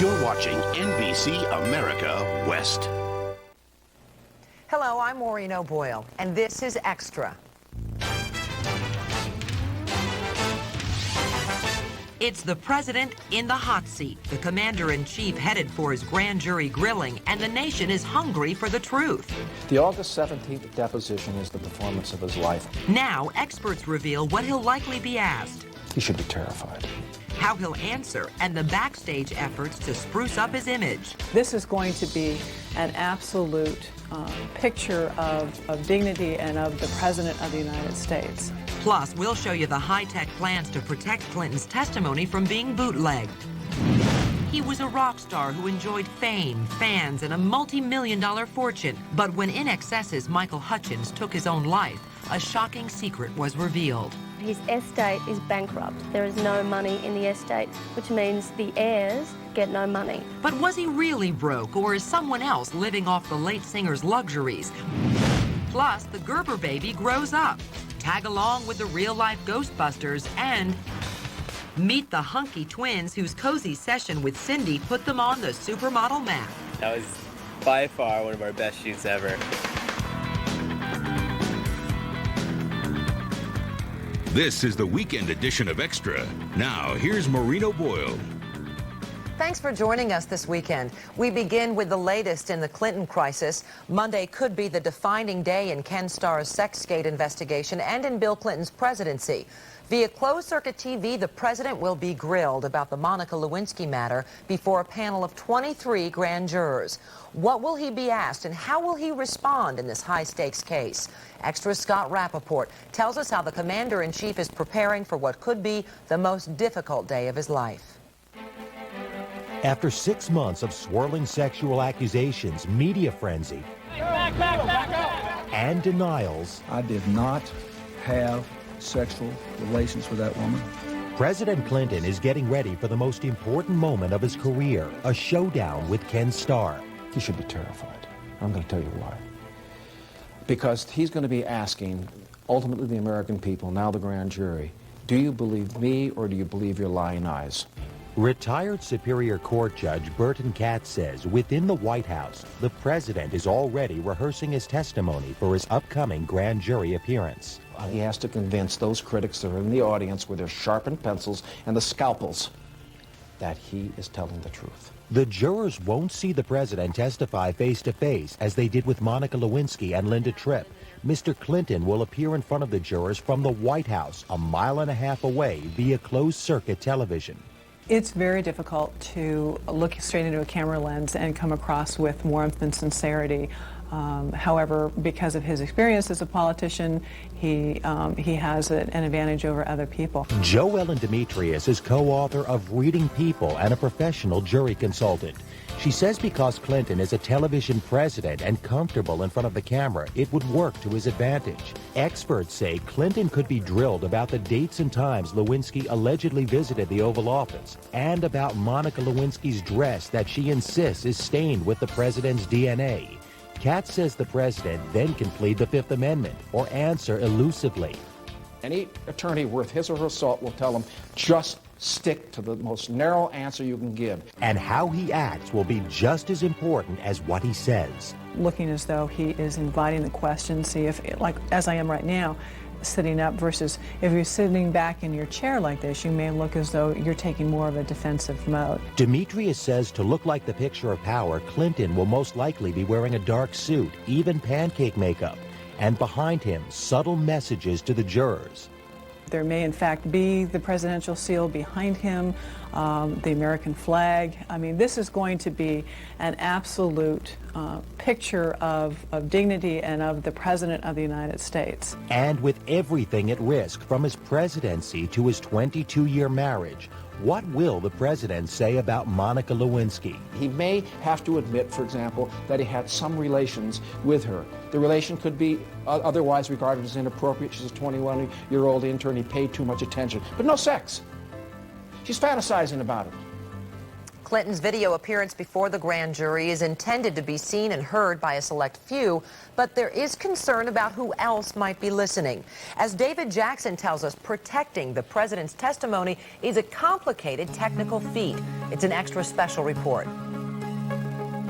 You're watching NBC America West. Hello, I'm Maureen O'Boyle, and this is Extra. It's the president in the hot seat, the commander-in-chief headed for his grand jury grilling, and the nation is hungry for the truth. The August 17th deposition is the performance of his life. Now, experts reveal what he'll likely be asked, He should be terrified. how he'll answer, and the backstage efforts to spruce up his image. This is going to be an absolute picture of dignity and of the President of the United States. Plus, we'll show you the high-tech plans to protect Clinton's testimony from being bootlegged. He was a rock star who enjoyed fame, fans, and a multi-million-dollar fortune. But when INXS's Michael Hutchins took his own life, a shocking secret was revealed. His estate is bankrupt. There is no money in the estate, which means the heirs get no money. But was he really broke, or is someone else living off the late singer's luxuries? Plus, the Gerber baby grows up. Tag along with the real-life Ghostbusters and meet the hunky twins whose cozy session with Cindy put them on the supermodel map. That was by far one of our best shoots ever. This is the weekend edition of Extra. Now, here's Maureen O'Boyle. Thanks for joining us this weekend. We begin with the latest in the Clinton crisis. Monday could be the defining day in Ken Starr's Sexgate investigation and in Bill Clinton's presidency. Via closed-circuit TV, the president will be grilled about the Monica Lewinsky matter before a panel of 23 grand jurors. What will he be asked, and how will he respond in this high-stakes case? Extra Scott Rappaport tells us how the commander-in-chief is preparing for what could be the most difficult day of his life. After 6 months of swirling sexual accusations, media frenzy, and denials, I did not have sexual relations with that woman. President Clinton is getting ready for the most important moment of his career, a showdown with Ken Starr. He should be terrified. I'm going to tell you why. Because he's going to be asking, ultimately the American people, now the grand jury, do you believe me or do you believe your lying eyes? Retired Superior Court Judge Burton Katz says within the White House, the president is already rehearsing his testimony for his upcoming grand jury appearance. He has to convince those critics that are in the audience with their sharpened pencils and the scalpels that he is telling the truth. The jurors won't see the president testify face-to-face as they did with Monica Lewinsky and Linda Tripp. Mr. Clinton will appear in front of the jurors from the White House, a mile and a half away, via closed-circuit television. It's very difficult to look straight into a camera lens and come across with warmth and sincerity. However, because of his experience as a politician, he has an advantage over other people. Jo Ellen Demetrius is co-author of Reading People and a professional jury consultant. She says because Clinton is a television president and comfortable in front of the camera, it would work to his advantage. Experts say Clinton could be drilled about the dates and times Lewinsky allegedly visited the Oval Office and about Monica Lewinsky's dress that she insists is stained with the president's DNA. Katz says the president then can plead the Fifth Amendment or answer elusively. Any attorney worth his or her salt will tell him, just stick to the most narrow answer you can give. And how he acts will be just as important as what he says. Looking as though he is inviting the question, see if, like as I am right now, sitting up versus if you're sitting back in your chair like this, you may look as though you're taking more of a defensive mode. Demetrius says to look like the picture of power, Clinton will most likely be wearing a dark suit, even pancake makeup, and behind him, subtle messages to the jurors. There may in fact be the presidential seal behind him, the American flag. I mean, this is going to be an absolute picture of dignity and of the President of the United States. And with everything at risk, from his presidency to his 22-year marriage, what will the president say about Monica Lewinsky? He may have to admit, for example, that he had some relations with her. The relation could be otherwise regarded as inappropriate. She's a 21-year-old intern. He paid too much attention. But no sex. She's fantasizing about it. Clinton's video appearance before the grand jury is intended to be seen and heard by a select few, but there is concern about who else might be listening. As David Jackson tells us, protecting the president's testimony is a complicated technical feat. It's an extra special report.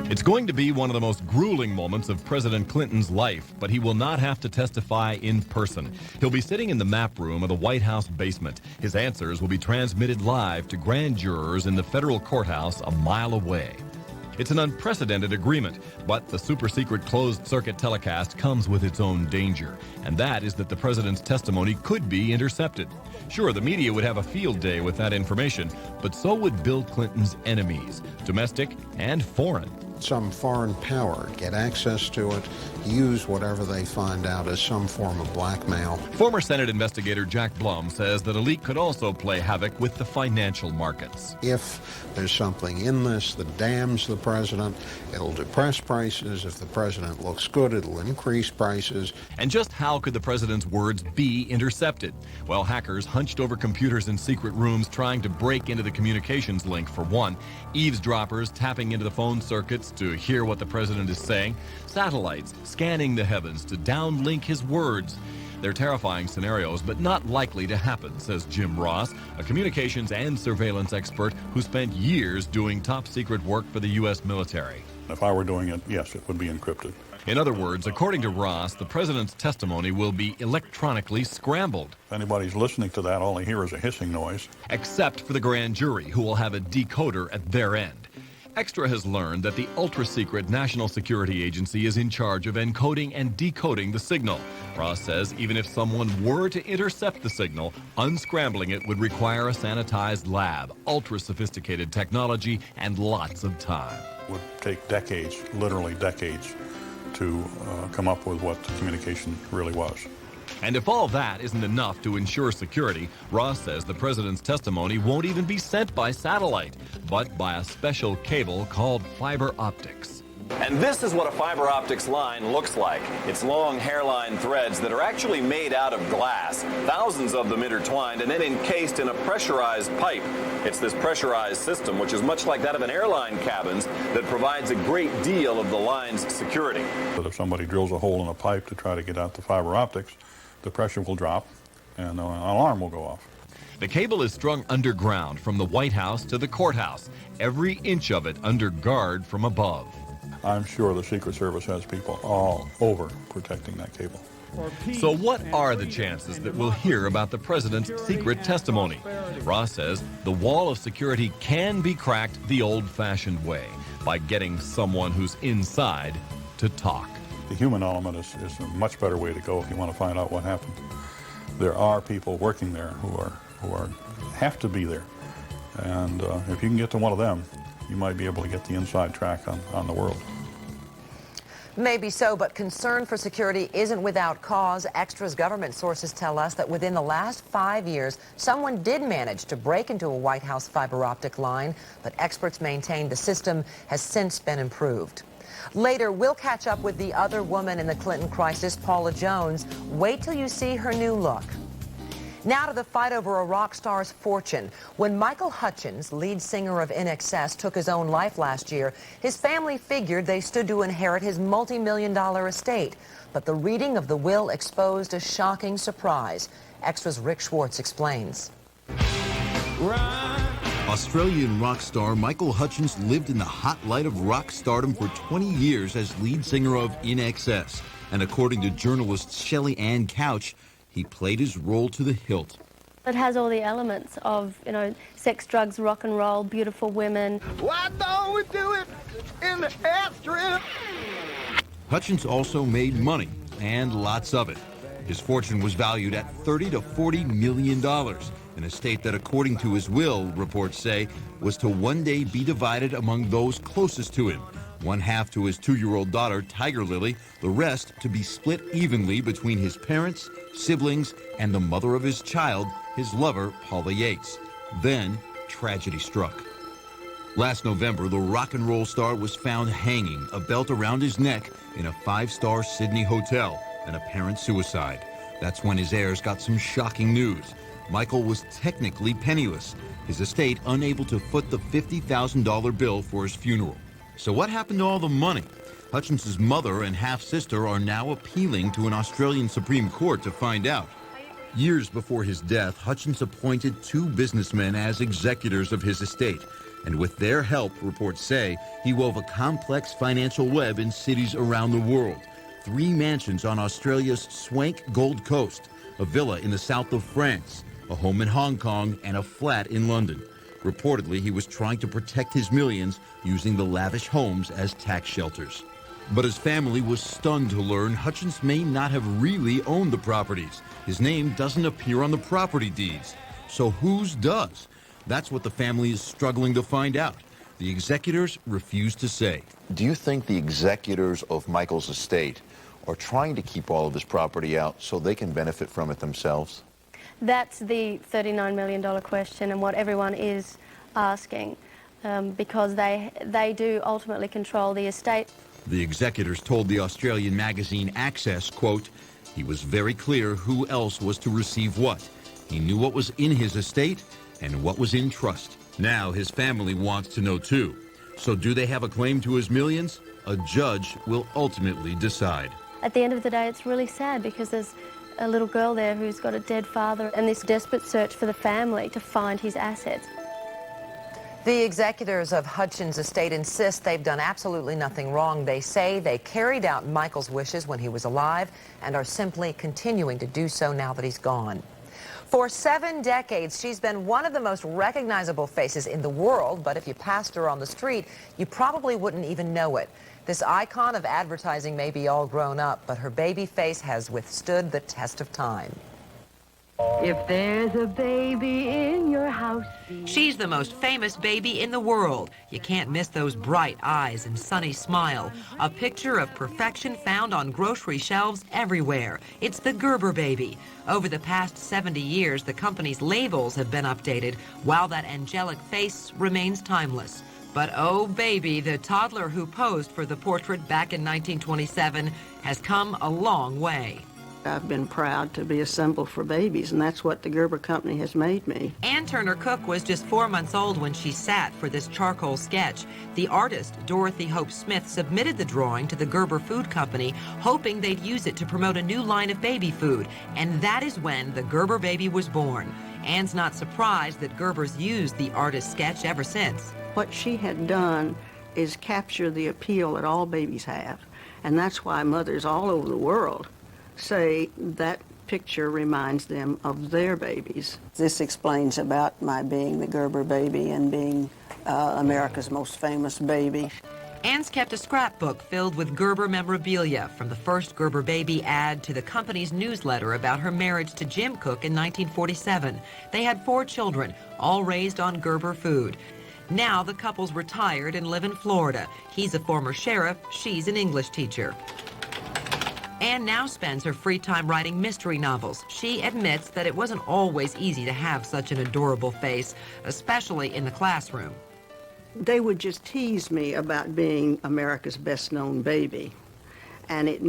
It's going to be one of the most grueling moments of President Clinton's life, but he will not have to testify in person. He'll be sitting in the map room of the White House basement. His answers will be transmitted live to grand jurors in the federal courthouse a mile away. It's an unprecedented agreement, but the super-secret closed-circuit telecast comes with its own danger, and that is that the president's testimony could be intercepted. Sure, the media would have a field day with that information, but so would Bill Clinton's enemies, domestic and foreign. Some foreign power get access to it, use whatever they find out as some form of blackmail. Former Senate investigator Jack Blum says that a leak could also play havoc with the financial markets. If there's something in this that damns the president, it'll depress prices. If the president looks good, it'll increase prices. And just how could the president's words be intercepted? Well, hackers hunched over computers in secret rooms trying to break into the communications link, for one. Eavesdroppers tapping into the phone circuits to hear what the president is saying. Satellites scanning the heavens to downlink his words. They're terrifying scenarios, but not likely to happen, says Jim Ross, a communications and surveillance expert who spent years doing top-secret work for the U.S. military. If I were doing it, yes, it would be encrypted. In other words, according to Ross, the president's testimony will be electronically scrambled. If anybody's listening to that, all they hear is a hissing noise. Except for the grand jury, who will have a decoder at their end. Extra has learned that the ultra-secret National Security Agency is in charge of encoding and decoding the signal. Ross says even if someone were to intercept the signal, unscrambling it would require a sanitized lab, ultra-sophisticated technology, and lots of time. It would take decades, literally decades, to come up with what the communication really was. And if all that isn't enough to ensure security, Ross says the president's testimony won't even be sent by satellite, but by a special cable called fiber optics. And this is what a fiber optics line looks like. It's long hairline threads that are actually made out of glass, thousands of them intertwined and then encased in a pressurized pipe. It's this pressurized system, which is much like that of an airline cabins, that provides a great deal of the line's security. But if somebody drills a hole in a pipe to try to get out the fiber optics, the pressure will drop and an alarm will go off. The cable is strung underground from the White House to the courthouse, every inch of it under guard from above. I'm sure the Secret Service has people all over protecting that cable. So what are the chances that we'll hear about the president's secret testimony? Ross says the wall of security can be cracked the old-fashioned way, by getting someone who's inside to talk. The human element is a much better way to go if you want to find out what happened. There are people working there who have to be there, and if you can get to one of them, you might be able to get the inside track on the world. Maybe so, but concern for security isn't without cause. Extra's government sources tell us that within the last 5 years, someone did manage to break into a White House fiber optic line, but experts maintain the system has since been improved. Later, we'll catch up with the other woman in the Clinton crisis, Paula Jones. Wait till you see her new look. Now to the fight over a rock star's fortune. When Michael Hutchence, lead singer of INXS, took his own life last year, his family figured they stood to inherit his multi-million-dollar estate. But the reading of the will exposed a shocking surprise. Extra's Rick Schwartz explains. Australian rock star Michael Hutchence lived in the hot light of rock stardom for 20 years as lead singer of INXS. And according to journalist Shelley Ann Couch, he played his role to the hilt. It has all the elements of, sex, drugs, rock and roll, beautiful women. Why don't we do it in the airstrip? Hutchence also made money, and lots of it. His fortune was valued at $30 to $40 million, an estate that, according to his will, reports say, was to one day be divided among those closest to him. One half to his 2-year-old daughter, Tiger Lily, the rest to be split evenly between his parents, siblings, and the mother of his child, his lover, Paula Yates. Then, tragedy struck. Last November, the rock and roll star was found hanging, a belt around his neck, in a 5-star Sydney hotel, an apparent suicide. That's when his heirs got some shocking news. Michael was technically penniless, his estate unable to foot the $50,000 bill for his funeral. So what happened to all the money? Hutchins's mother and half-sister are now appealing to an Australian Supreme Court to find out. Years before his death, Hutchins appointed 2 businessmen as executors of his estate. And with their help, reports say, he wove a complex financial web in cities around the world. 3 mansions on Australia's swank Gold Coast, a villa in the south of France, a home in Hong Kong, and a flat in London. Reportedly, he was trying to protect his millions using the lavish homes as tax shelters. But his family was stunned to learn Hutchins may not have really owned the properties. His name doesn't appear on the property deeds. So whose does? That's what the family is struggling to find out. The executors refuse to say. Do you think the executors of Michael's estate are trying to keep all of his property out so they can benefit from it themselves? That's the $39 million question and what everyone is asking, because they do ultimately control the estate. The executors told the Australian magazine Access, quote, he was very clear who else was to receive what. He knew what was in his estate and what was in trust. Now his family wants to know too. So do they have a claim to his millions? A judge will ultimately decide. At the end of the day, it's really sad because there's a little girl there who's got a dead father and this desperate search for the family to find his assets. The executors of Hutchins' estate insist they've done absolutely nothing wrong. They say they carried out Michael's wishes when he was alive and are simply continuing to do so now that he's gone. For 7 decades, she's been one of the most recognizable faces in the world, but if you passed her on the street, you probably wouldn't even know it. This icon of advertising may be all grown up, but her baby face has withstood the test of time. If there's a baby in your house. She's the most famous baby in the world. You can't miss those bright eyes and sunny smile. A picture of perfection found on grocery shelves everywhere. It's the Gerber baby. Over the past 70 years, the company's labels have been updated, while that angelic face remains timeless. But oh baby, the toddler who posed for the portrait back in 1927 has come a long way. I've been proud to be a symbol for babies, and that's what the Gerber Company has made me. Ann Turner Cook was just 4 months old when she sat for this charcoal sketch. The artist, Dorothy Hope Smith, submitted the drawing to the Gerber Food Company, hoping they'd use it to promote a new line of baby food. And that is when the Gerber baby was born. Ann's not surprised that Gerber's used the artist's sketch ever since. What she had done is capture the appeal that all babies have, and that's why mothers all over the world say that picture reminds them of their babies. This explains about my being the Gerber baby and being America's most famous baby. Ann's kept a scrapbook filled with Gerber memorabilia, from the first Gerber baby ad to the company's newsletter about her marriage to Jim Cook in 1947. They had 4 children, all raised on Gerber food. Now the couple's retired and live in Florida. He's a former sheriff, she's an English teacher. Ann now spends her free time writing mystery novels. She admits that it wasn't always easy to have such an adorable face, especially in the classroom. They would just tease me about being America's best-known baby, and it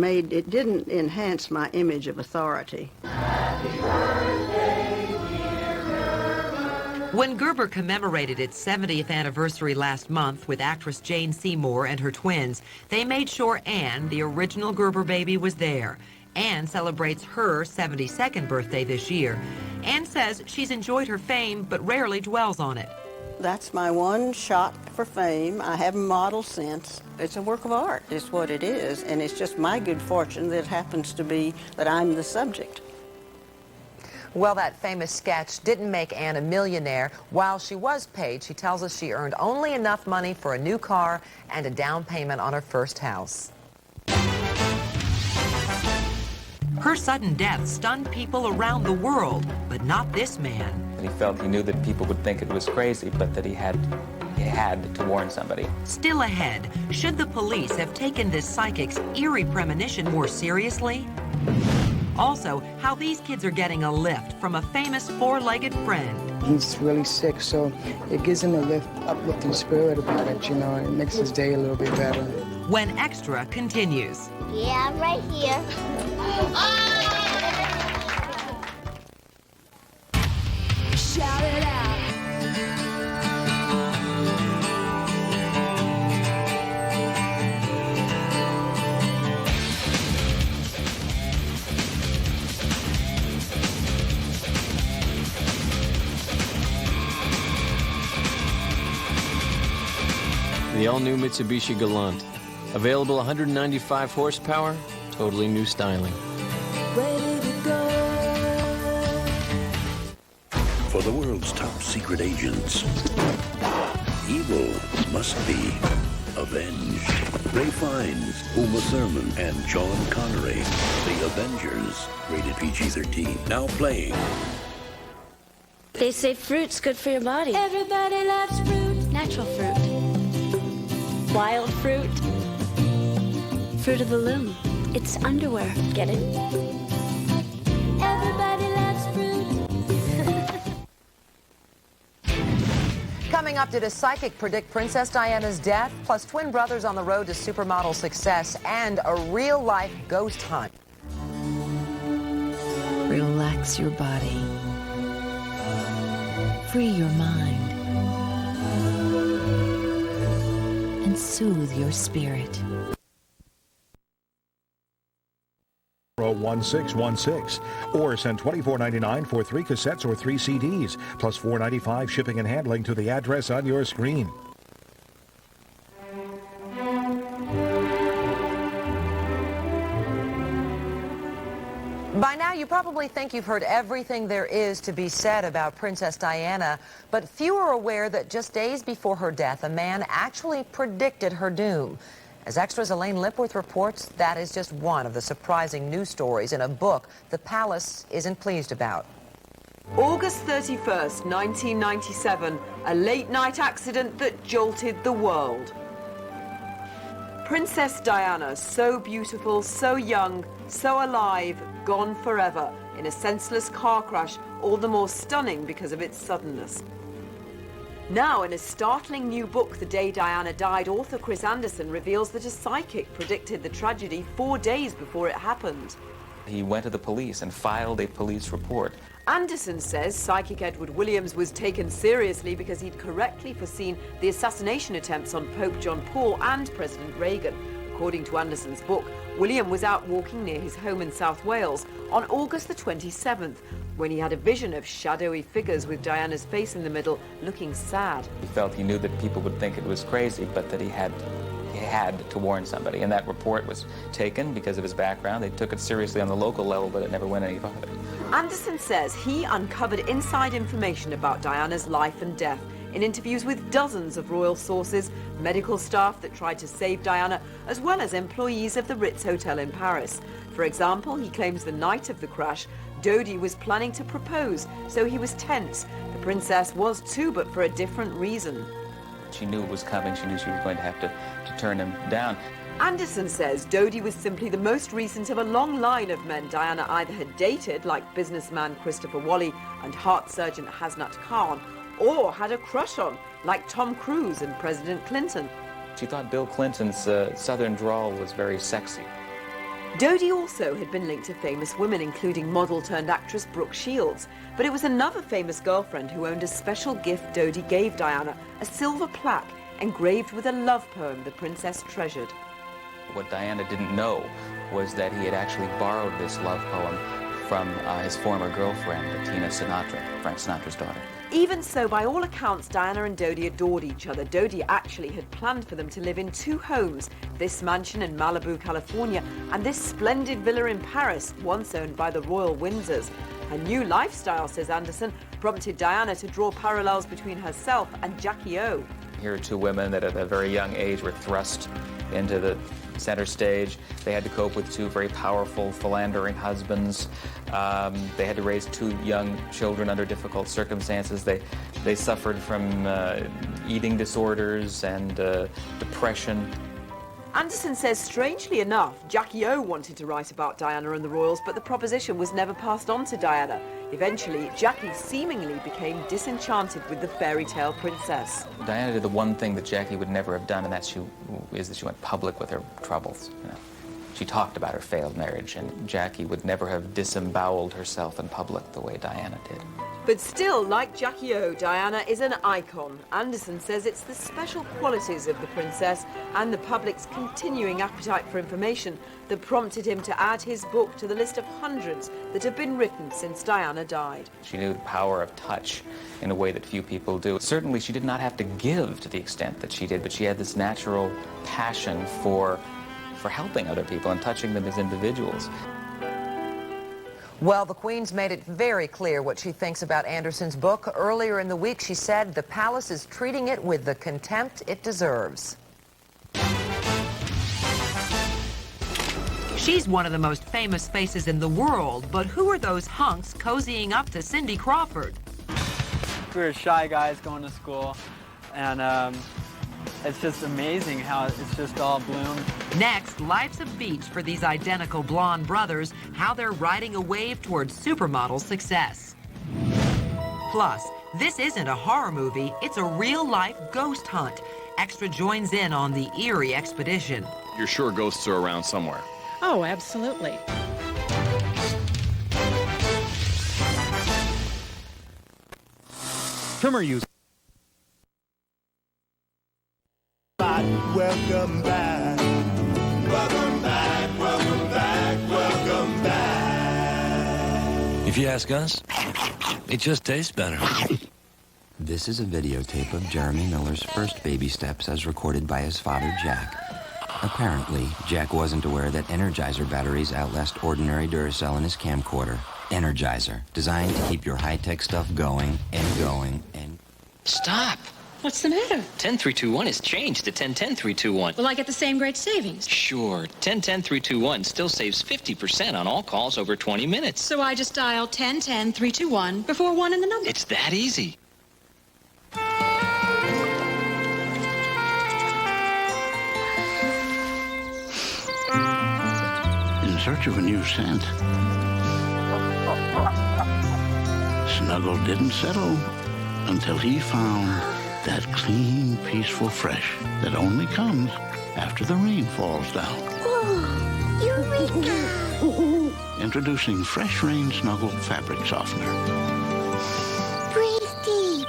didn't enhance my image of authority. When Gerber commemorated its 70th anniversary last month with actress Jane Seymour and her twins, they made sure Ann, the original Gerber baby, was there. Ann celebrates her 72nd birthday this year. Ann says she's enjoyed her fame, but rarely dwells on it. That's my one shot for fame. I haven't modeled since. It's a work of art, is what it is, and it's just my good fortune that it happens to be that I'm the subject. Well, that famous sketch didn't make Ann a millionaire. While she was paid, she tells us she earned only enough money for a new car and a down payment on her first house. Her sudden death stunned people around the world, but not this man. He felt he knew that people would think it was crazy, but that he had to warn somebody. Still ahead, should the police have taken this psychic's eerie premonition more seriously? Also, how these kids are getting a lift from a famous 4-legged friend. He's really sick, so it gives him a uplifting spirit about it, you know, and it makes his day a little bit better. When Extra continues. Yeah, right here. shout it out. The all-new Mitsubishi Galant. Available 195 horsepower, totally new styling. For the world's top secret agents, evil must be avenged. Ray Fiennes, Uma Thurman, and Sean Connery. The Avengers, rated PG-13. Now playing. They say fruit's good for your body. Everybody loves fruit. Natural fruit. Wild fruit. Fruit of the Loom. It's underwear. Get it? Everybody loves fruit. Coming up, did a psychic predict Princess Diana's death? Plus twin brothers on the road to supermodel success and a real-life ghost hunt. Relax your body. Free your mind. And soothe your spirit. 1616 or send $24.99 for 3 cassettes or 3 CDs plus $4.95 shipping and handling to the address on your screen. By now, you probably think you've heard everything there is to be said about Princess Diana, but few are aware that just days before her death, a man actually predicted her doom. As Extra's Elaine Lipworth reports, that is just one of the surprising news stories in a book the palace isn't pleased about. August 31st, 1997, a late-night accident that jolted the world. Princess Diana, so beautiful, so young, so alive, gone forever in a senseless car crash, all the more stunning because of its suddenness. Now, in a startling new book, The Day Diana Died, author Chris Anderson reveals that a psychic predicted the tragedy 4 days before it happened. He went to the police and filed a police report. Anderson says psychic Edward Williams was taken seriously because he'd correctly foreseen the assassination attempts on Pope John Paul and President Reagan. According to Anderson's book, William was out walking near his home in South Wales on August the 27th, when he had a vision of shadowy figures with Diana's face in the middle, looking sad. He felt he knew that people would think it was crazy, but that he had to warn somebody. And that report was taken because of his background. They took it seriously on the local level, but it never went any farther. Anderson says he uncovered inside information about Diana's life and death in interviews with dozens of royal sources, medical staff that tried to save Diana, as well as employees of the Ritz Hotel in Paris. For example, he claims the night of the crash, Dodi was planning to propose, so he was tense. The princess was too, but for a different reason. She knew it was coming. She knew she was going to have to turn him down. Anderson says Dodi was simply the most recent of a long line of men Diana either had dated, like businessman Christopher Wally and heart surgeon Hasnat Khan, or had a crush on, like Tom Cruise and President Clinton. She thought Bill Clinton's southern drawl was very sexy. Dodi also had been linked to famous women, including model-turned-actress Brooke Shields. But it was another famous girlfriend who owned a special gift Dodi gave Diana, a silver plaque engraved with a love poem the princess treasured. What Diana didn't know was that he had actually borrowed this love poem from his former girlfriend, Tina Sinatra, Frank Sinatra's daughter. Even so, by all accounts, Diana and Dodi adored each other. Dodi actually had planned for them to live in 2 homes, this mansion in Malibu, California, and this splendid villa in Paris, once owned by the royal Windsors. Her new lifestyle, says Anderson, prompted Diana to draw parallels between herself and Jackie O. Here are 2 women that at a very young age were thrust into the center stage. They had to cope with 2 very powerful, philandering husbands. They had to raise 2 young children under difficult circumstances. They suffered from eating disorders and depression. Anderson says, strangely enough, Jackie O wanted to write about Diana and the royals, but the proposition was never passed on to Diana. Eventually, Jackie seemingly became disenchanted with the fairy tale princess. Diana did the one thing that Jackie would never have done, and that she went public with her troubles. You know, she talked about her failed marriage, and Jackie would never have disemboweled herself in public the way Diana did. But still, like Jackie O, Diana is an icon. Anderson says it's the special qualities of the princess and the public's continuing appetite for information that prompted him to add his book to the list of hundreds that have been written since Diana died. She knew the power of touch in a way that few people do. Certainly, she did not have to give to the extent that she did, but she had this natural passion for helping other people and touching them as individuals. Well, the Queen's made it very clear what she thinks about Anderson's book. Earlier in the week, she said the palace is treating it with the contempt it deserves. She's one of the most famous faces in the world, but who are those hunks cozying up to Cindy Crawford? We were shy guys going to school, and it's just amazing how it's just all bloomed. Next, life's a beach for these identical blonde brothers, how they're riding a wave towards supermodel success. Plus, this isn't a horror movie, it's a real-life ghost hunt. Extra joins in on the eerie expedition. You're sure ghosts are around somewhere? Oh, absolutely. Trimmer use. Welcome back. Welcome back. Welcome back. Welcome back. If you ask us, it just tastes better. This is a videotape of Jeremy Miller's first baby steps as recorded by his father, Jack. Apparently, Jack wasn't aware that Energizer batteries outlast ordinary Duracell in his camcorder. Energizer, designed to keep your high-tech stuff going and going and... Stop! What's the matter? 10321 has changed to 10-10-321. Will I get the same great savings? Sure. 10-10-321 still saves 50% on all calls over 20 minutes. So I just dial 10-10-321 before one in the number. It's that easy. In search of a new scent, Snuggle didn't settle until he found that clean, peaceful fresh that only comes after the rain falls down. Oh, Eureka! Introducing Fresh Rain Snuggle Fabric Softener. Breathe deep.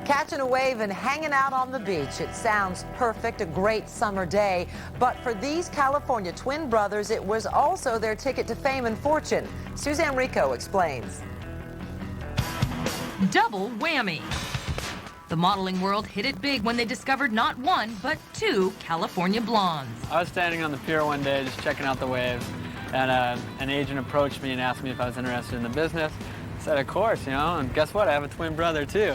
Catching a wave and hanging out on the beach. It sounds perfect, a great summer day. But for these California twin brothers, it was also their ticket to fame and fortune. Suzanne Rico explains. Double whammy. The modeling world hit it big when they discovered not one, but two California blondes. I was standing on the pier one day just checking out the waves, and an agent approached me and asked me if I was interested in the business. I said, of course, you know, and guess what? I have a twin brother, too.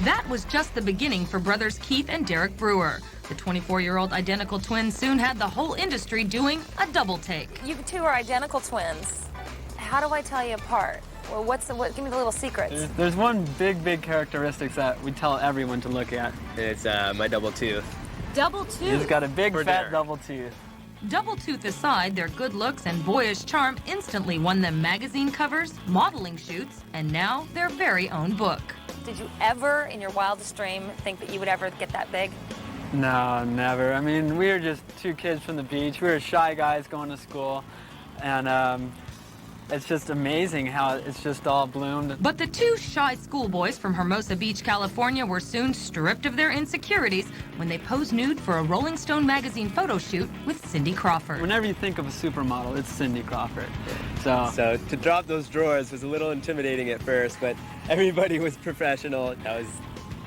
That was just the beginning for brothers Keith and Derek Brewer. The 24-year-old identical twins soon had the whole industry doing a double take. You two are identical twins. How do I tell you apart? Well, give me the little secrets. There's one big characteristic that we tell everyone to look at. It's my double tooth. Double tooth? He's got a big, fat double tooth. Double tooth aside, their good looks and boyish charm instantly won them magazine covers, modeling shoots, and now their very own book. Did you ever, in your wildest dream, think that you would ever get that big? No, never. I mean, we were just two kids from the beach. We were shy guys going to school, and it's just amazing how it's just all bloomed. But the two shy schoolboys from Hermosa Beach, California were soon stripped of their insecurities when they posed nude for a Rolling Stone magazine photo shoot with Cindy Crawford. Whenever you think of a supermodel, it's Cindy Crawford. So to drop those drawers was a little intimidating at first, but everybody was professional. That was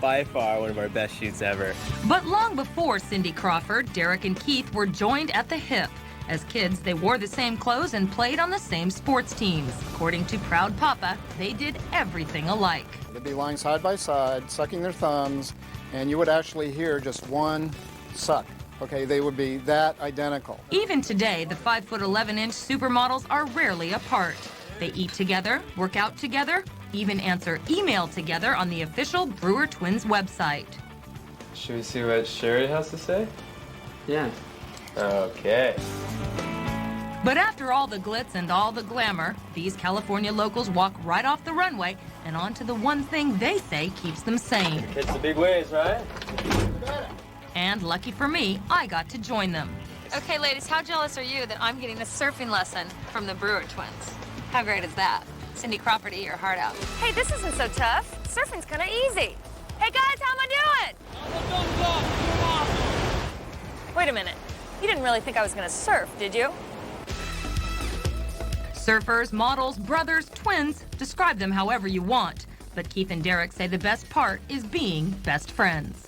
by far one of our best shoots ever. But long before Cindy Crawford, Derek and Keith were joined at the hip. As kids, they wore the same clothes and played on the same sports teams. According to Proud Papa, they did everything alike. They'd be lying side by side, sucking their thumbs, and you would actually hear just one suck. Okay, they would be that identical. Even today, the 5'11" supermodels are rarely apart. They eat together, work out together, even answer email together on the official Brewer Twins website. Should we see what Sherry has to say? Yeah. Okay. But after all the glitz and all the glamour, these California locals walk right off the runway and onto the one thing they say keeps them sane. Kids the big waves, right? And lucky for me, I got to join them. Okay, ladies, how jealous are you that I'm getting a surfing lesson from the Brewer twins? How great is that? Cindy Crawford, eat your heart out. Hey, this isn't so tough. Surfing's kind of easy. Hey, guys, how am I doing? Wait a minute. You didn't really think I was going to surf, did you? Surfers, models, brothers, twins, describe them however you want. But Keith and Derek say the best part is being best friends.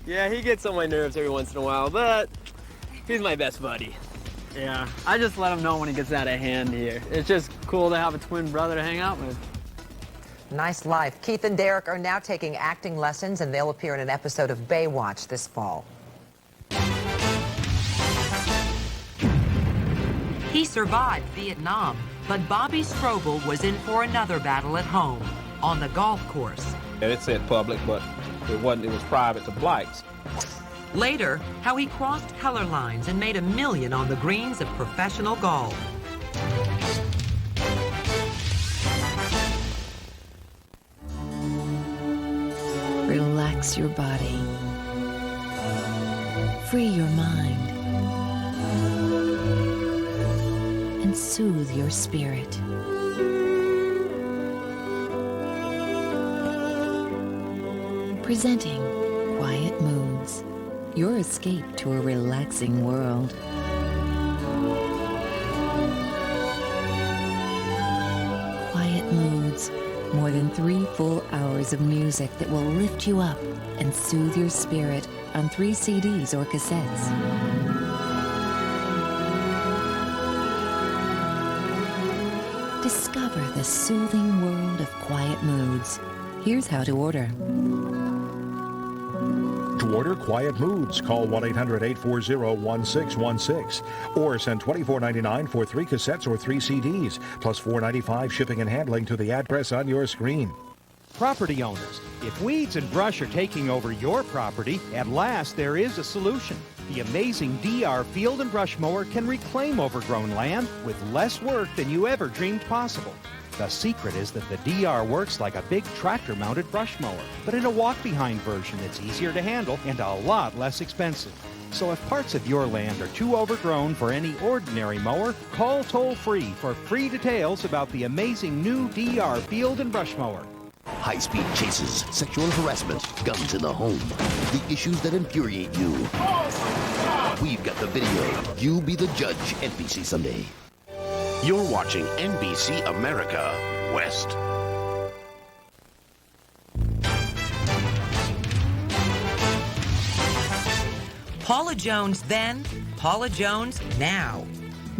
Yeah, he gets on my nerves every once in a while, but he's my best buddy. Yeah, I just let him know when he gets out of hand here. It's just cool to have a twin brother to hang out with. Nice life. Keith and Derek are now taking acting lessons, and they'll appear in an episode of Baywatch this fall. He survived Vietnam, but Bobby Strobel was in for another battle at home, on the golf course. It said public, but it wasn't. It was private to blacks. Later, how he crossed color lines and made $1 million on the greens of professional golf. Relax your body. Free your mind. And soothe your spirit. Presenting Quiet Moods, your escape to a relaxing world. Quiet Moods, more than 3 full hours of music that will lift you up and soothe your spirit on 3 CDs or cassettes. Discover the soothing world of Quiet Moods. Here's how to order. To order Quiet Moods, call 1-800-840-1616 or send $24.99 for 3 cassettes or 3 CDs, plus $4.95 shipping and handling to the address on your screen. Property owners, if weeds and brush are taking over your property, at last there is a solution. The amazing DR Field and Brush Mower can reclaim overgrown land with less work than you ever dreamed possible. The secret is that the DR works like a big tractor-mounted brush mower, but in a walk-behind version that's easier to handle and a lot less expensive. So if parts of your land are too overgrown for any ordinary mower, call toll-free for free details about the amazing new DR Field and Brush Mower. High-speed chases, sexual harassment, guns in the home, the issues that infuriate you. We've got the video. You be the judge, NBC Sunday. You're watching NBC America West. Paula Jones then, Paula Jones now.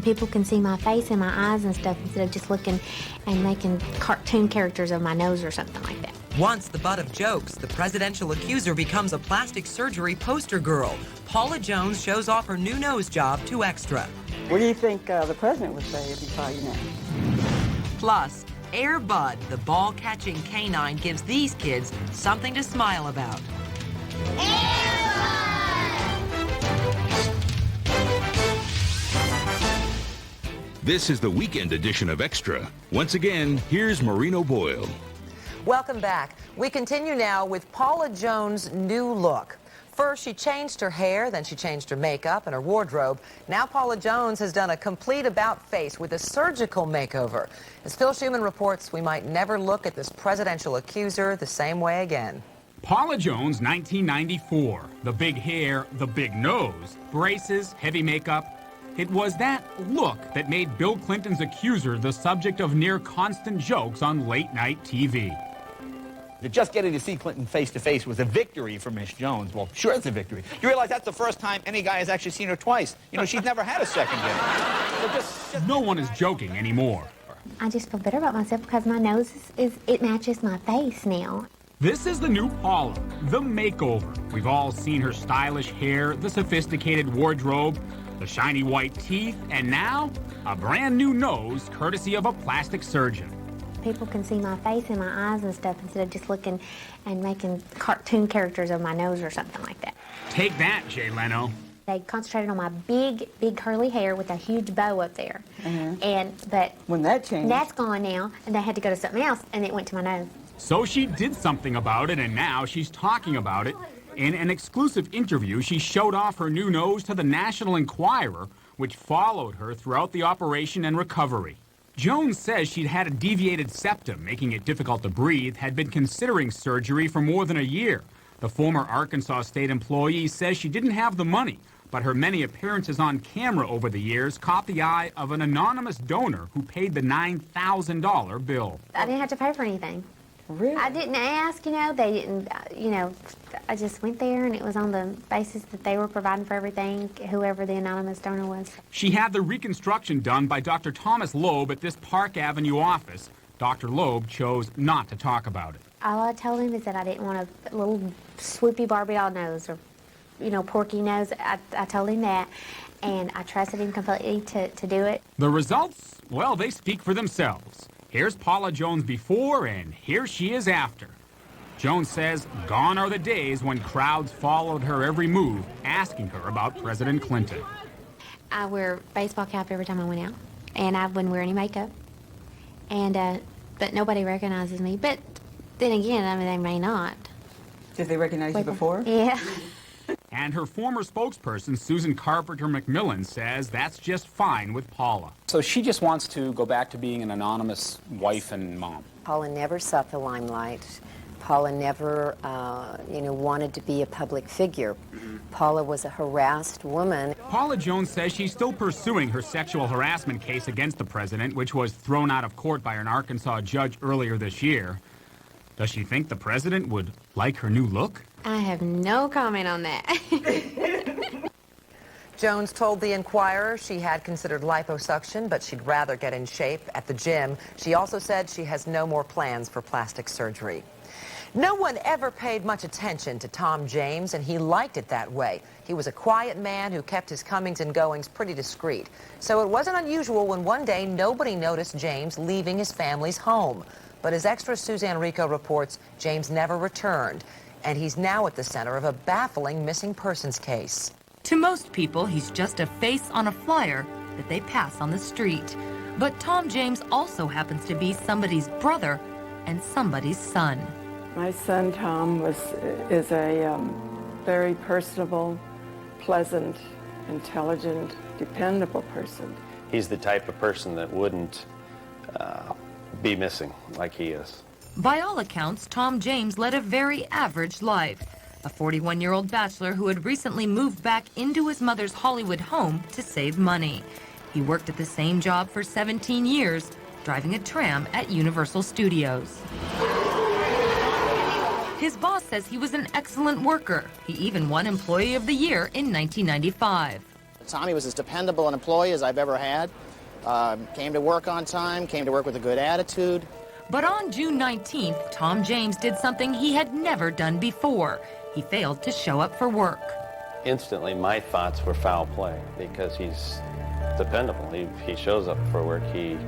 People can see my face and my eyes and stuff instead of just looking and making cartoon characters of my nose or something like that. Once the butt of jokes, the presidential accuser becomes a plastic surgery poster girl. Paula Jones shows off her new nose job to Extra. What do you think the president would say if he saw you now? Plus, Air Bud, the ball-catching canine, gives these kids something to smile about. This is the weekend edition of Extra. Once again, here's Maureen O'Boyle. Welcome back. We continue now with Paula Jones' new look. First, she changed her hair, then she changed her makeup and her wardrobe. Now Paula Jones has done a complete about-face with a surgical makeover. As Phil Schuman reports, we might never look at this presidential accuser the same way again. Paula Jones, 1994. The big hair, the big nose, braces, heavy makeup. It was that look that made Bill Clinton's accuser the subject of near-constant jokes on late-night TV. Just getting to see Clinton face-to-face was a victory for Miss Jones. Well, sure it's a victory. You realize that's the first time any guy has actually seen her twice. You know, she's never had a second date. So no one is joking anymore. I just feel better about myself because my nose it matches my face now. This is the new Paula, the makeover. We've all seen her stylish hair, the sophisticated wardrobe, the shiny white teeth, and now a brand new nose courtesy of a plastic surgeon. People can see my face and my eyes and stuff instead of just looking and making cartoon characters of my nose or something like that. Take that, Jay Leno. They concentrated on my big curly hair with a huge bow up there. But when that changed, that's gone now, and they had to go to something else, and it went to my nose. So she did something about it, and now she's talking about it. In an exclusive interview, she showed off her new nose to the National Enquirer, which followed her throughout the operation and recovery. Jones says she'd had a deviated septum, making it difficult to breathe, had been considering surgery for more than a year. The former Arkansas state employee says she didn't have the money, but her many appearances on camera over the years caught the eye of an anonymous donor who paid the $9,000 bill. I didn't have to pay for anything. Really? I didn't ask, you know, they didn't, you know, I just went there and it was on the basis that they were providing for everything, whoever the anonymous donor was. She had the reconstruction done by Dr. Thomas Loeb at this Park Avenue office. Dr. Loeb chose not to talk about it. All I told him is that I didn't want a little swoopy Barbie doll nose or, you know, porky nose. I told him that, and I trusted him completely to do it. The results, well, they speak for themselves. Here's Paula Jones before, and here she is after. Jones says gone are the days when crowds followed her every move, asking her about President Clinton. I wear a baseball cap every time I went out, and I wouldn't wear any makeup. And but nobody recognizes me. But then again, I mean, they may not. Did they recognize you before? Yeah. And her former spokesperson, Susan Carpenter McMillan, says that's just fine with Paula. So she just wants to go back to being an anonymous wife and mom. Paula never sought the limelight. Paula never, wanted to be a public figure. Paula was a harassed woman. Paula Jones says she's still pursuing her sexual harassment case against the president, which was thrown out of court by an Arkansas judge earlier this year. Does she think the president would like her new look? I have no comment on that. Jones told the Enquirer she had considered liposuction, but she'd rather get in shape at the gym. She also said she has no more plans for plastic surgery. No one ever paid much attention to Tom James, and he liked it that way. He was a quiet man who kept his comings and goings pretty discreet. So it wasn't unusual when one day nobody noticed James leaving his family's home. But as Extra Suzanne Rico reports, James never returned, and he's now at the center of a baffling missing persons case. To most people, he's just a face on a flyer that they pass on the street. But Tom James also happens to be somebody's brother and somebody's son. My son Tom is a very personable, pleasant, intelligent, dependable person. He's the type of person that wouldn't be missing like he is. By all accounts, Tom James led a very average life. A 41-year-old bachelor who had recently moved back into his mother's Hollywood home to save money. He worked at the same job for 17 years, driving a tram at Universal Studios. His boss says he was an excellent worker. He even won Employee of the Year in 1995. Tommy was as dependable an employee as I've ever had. Came to work on time, came to work with a good attitude. But on June 19th, Tom James did something he had never done before. He failed to show up for work. Instantly, my thoughts were foul play because he's dependable. He shows up for work. He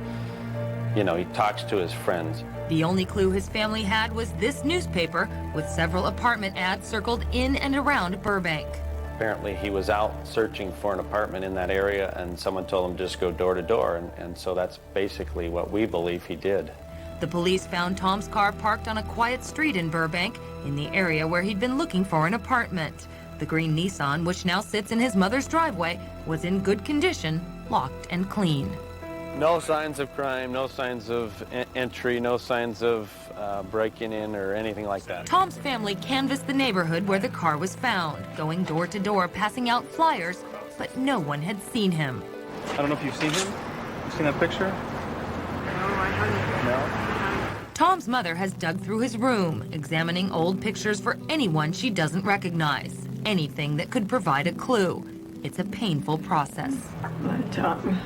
talks to his friends. The only clue his family had was this newspaper with several apartment ads circled in and around Burbank. Apparently, he was out searching for an apartment in that area, and someone told him just go door to door, and so that's basically what we believe he did. The police found Tom's car parked on a quiet street in Burbank, in the area where he'd been looking for an apartment. The green Nissan, which now sits in his mother's driveway, was in good condition, locked and clean. No signs of crime, no signs of entry, no signs of breaking in or anything like that. Tom's family canvassed the neighborhood where the car was found, going door to door, passing out flyers, but no one had seen him. I don't know if you've seen him. You seen that picture? No, I haven't. No. Tom's mother has dug through his room, examining old pictures for anyone she doesn't recognize, anything that could provide a clue. It's a painful process. My Tom.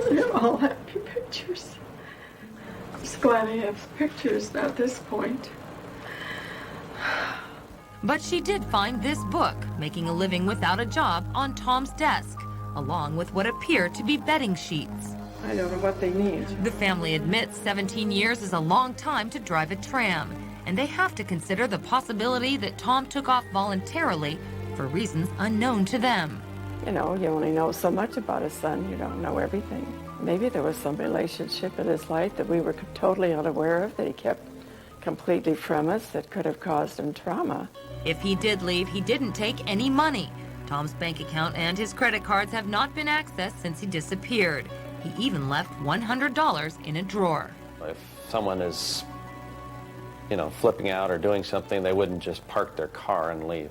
They're all happy pictures. I'm just glad I have pictures at this point. But she did find this book, Making a Living Without a Job, on Tom's desk, along with what appear to be bedding sheets. I don't know what they need. The family admits 17 years is a long time to drive a tram, and they have to consider the possibility that Tom took off voluntarily for reasons unknown to them. You know, you only know so much about his son. You don't know everything. Maybe there was some relationship in his life that we were totally unaware of, that he kept completely from us that could have caused him trauma. If he did leave, he didn't take any money. Tom's bank account and his credit cards have not been accessed since he disappeared. He even left $100 in a drawer. If someone is, flipping out or doing something, they wouldn't just park their car and leave.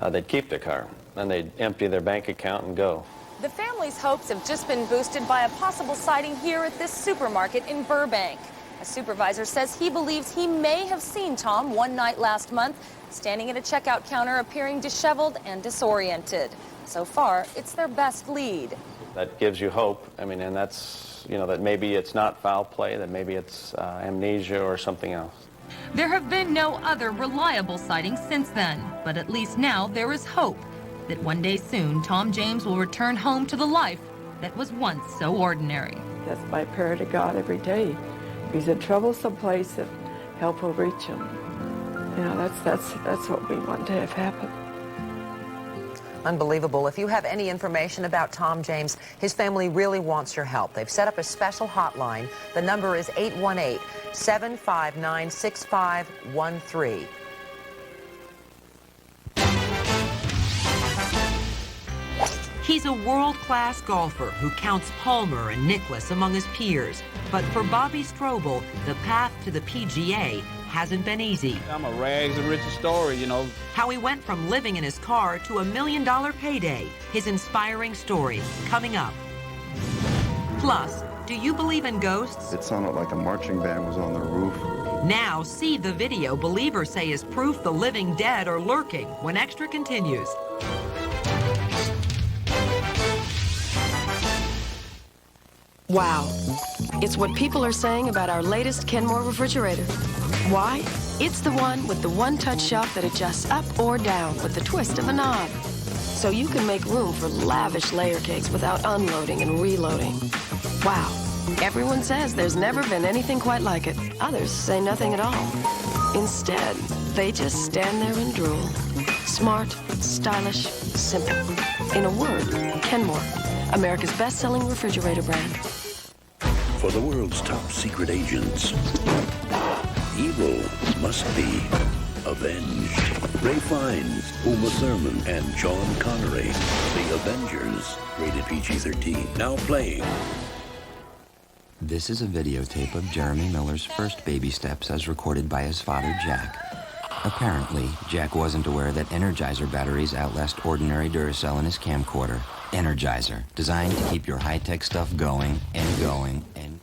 They'd keep their car, and they'd empty their bank account and go. The family's hopes have just been boosted by a possible sighting here at this supermarket in Burbank. A supervisor says he believes he may have seen Tom one night last month, standing at a checkout counter appearing disheveled and disoriented. So far, it's their best lead. That gives you hope. And that's, that maybe it's not foul play, that maybe it's amnesia or something else. There have been no other reliable sightings since then, but at least now there is hope that one day soon Tom James will return home to the life that was once so ordinary. That's my prayer to God every day. If he's in trouble someplace, that help will reach him. That's what we want to have happen. Unbelievable. If you have any information about Tom James, his family really wants your help. They've set up a special hotline. The number is 818-759-6513. He's a world-class golfer who counts Palmer and Nicklaus among his peers. But for Bobby Strobel, the path to the PGA hasn't been easy. I'm a rags to riches story, How he went from living in his car to $1 million payday. His inspiring story coming up. Plus, do you believe in ghosts? It sounded like a marching band was on the roof. Now see the video believers say is proof the living dead are lurking when Extra continues. Wow. It's what people are saying about our latest Kenmore refrigerator. Why? It's the one with the one-touch shelf that adjusts up or down with the twist of a knob. So you can make room for lavish layer cakes without unloading and reloading. Wow. Everyone says there's never been anything quite like it. Others say nothing at all. Instead, they just stand there and drool. Smart, stylish, simple. In a word, Kenmore, America's best-selling refrigerator brand. For the world's top secret agents, evil must be avenged. Ray Fiennes, Uma Thurman, and Sean Connery, The Avengers, rated PG-13, now playing. This is a videotape of Jeremy Miller's first baby steps as recorded by his father, Jack. Apparently, Jack wasn't aware that Energizer batteries outlast ordinary Duracell in his camcorder. Energizer, designed to keep your high-tech stuff going and going and...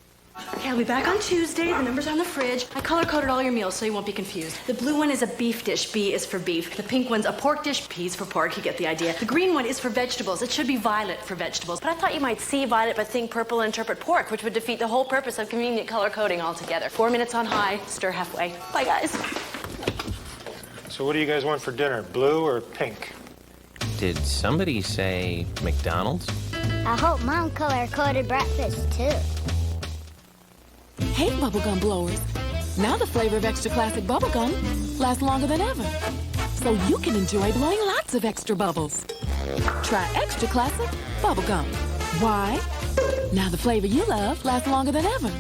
Okay, I'll be back on Tuesday. The number's on the fridge. I color-coded all your meals so you won't be confused. The blue one is a beef dish. B is for beef. The pink one's a pork dish. P is for pork. You get the idea. The green one is for vegetables. It should be violet for vegetables. But I thought you might see violet but think purple and interpret pork, which would defeat the whole purpose of convenient color coding altogether. 4 minutes on high, stir halfway. Bye, guys. So what do you guys want for dinner, blue or pink? Did somebody say McDonald's? I hope Mom color-coded breakfast, too. Hey, bubblegum blowers. Now the flavor of extra classic bubblegum lasts longer than ever. So you can enjoy blowing lots of extra bubbles. Try extra classic bubblegum. Why? Now the flavor you love lasts longer than ever.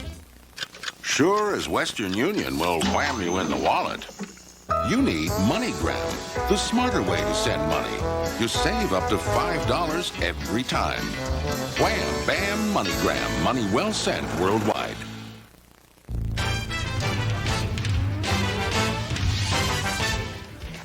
Sure as Western Union will wham you in the wallet. You need MoneyGram, the smarter way to send money. You save up to $5 every time. Wham, bam, MoneyGram. Money well sent worldwide.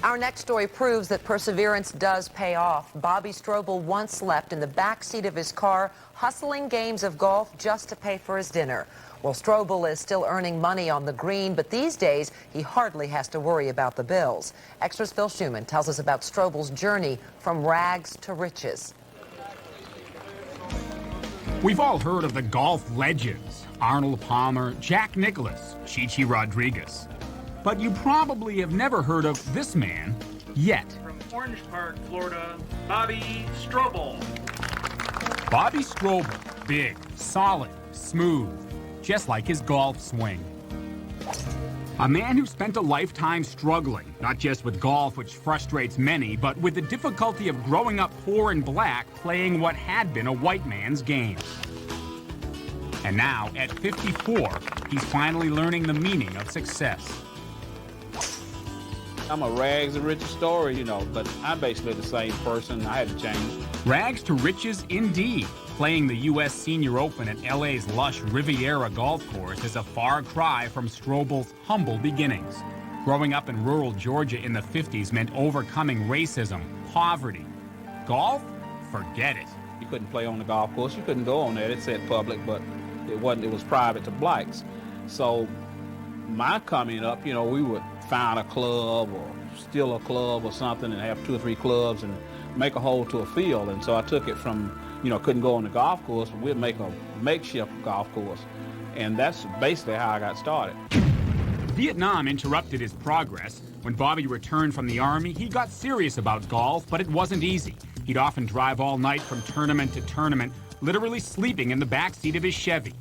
Our next story proves that perseverance does pay off. Bobby Strobel once slept in the back seat of his car, hustling games of golf just to pay for his dinner. Well, Strobel is still earning money on the green, but these days he hardly has to worry about the bills. Extra's Phil Schuman tells us about Strobel's journey from rags to riches. We've all heard of the golf legends, Arnold Palmer, Jack Nicklaus, Chichi Rodriguez. But you probably have never heard of this man yet. From Orange Park, Florida, Bobby Strobel. Bobby Strobel, big, solid, smooth, just like his golf swing. A man who spent a lifetime struggling, not just with golf, which frustrates many, but with the difficulty of growing up poor and black playing what had been a white man's game. And now, at 54, he's finally learning the meaning of success. I'm a rags to riches story, you know, but I'm basically the same person. I had to change. Rags to riches indeed. Playing the U.S. Senior Open at L.A.'s lush Riviera golf course is a far cry from Strobel's humble beginnings. Growing up in rural Georgia in the 50s meant overcoming racism, poverty. Golf? Forget it. You couldn't play on the golf course. You couldn't go on there. It said public, but it wasn't. It was private to blacks. So my coming up, you know, we would find a club or steal a club or something and have 2 or 3 clubs and make a hole to a field. And so I took it from, you know, couldn't go on the golf course, but we'd make a makeshift golf course. And that's basically how I got started. Vietnam interrupted his progress. When Bobby returned from the Army, he got serious about golf, but it wasn't easy. He'd often drive all night from tournament to tournament, literally sleeping in the backseat of his Chevy.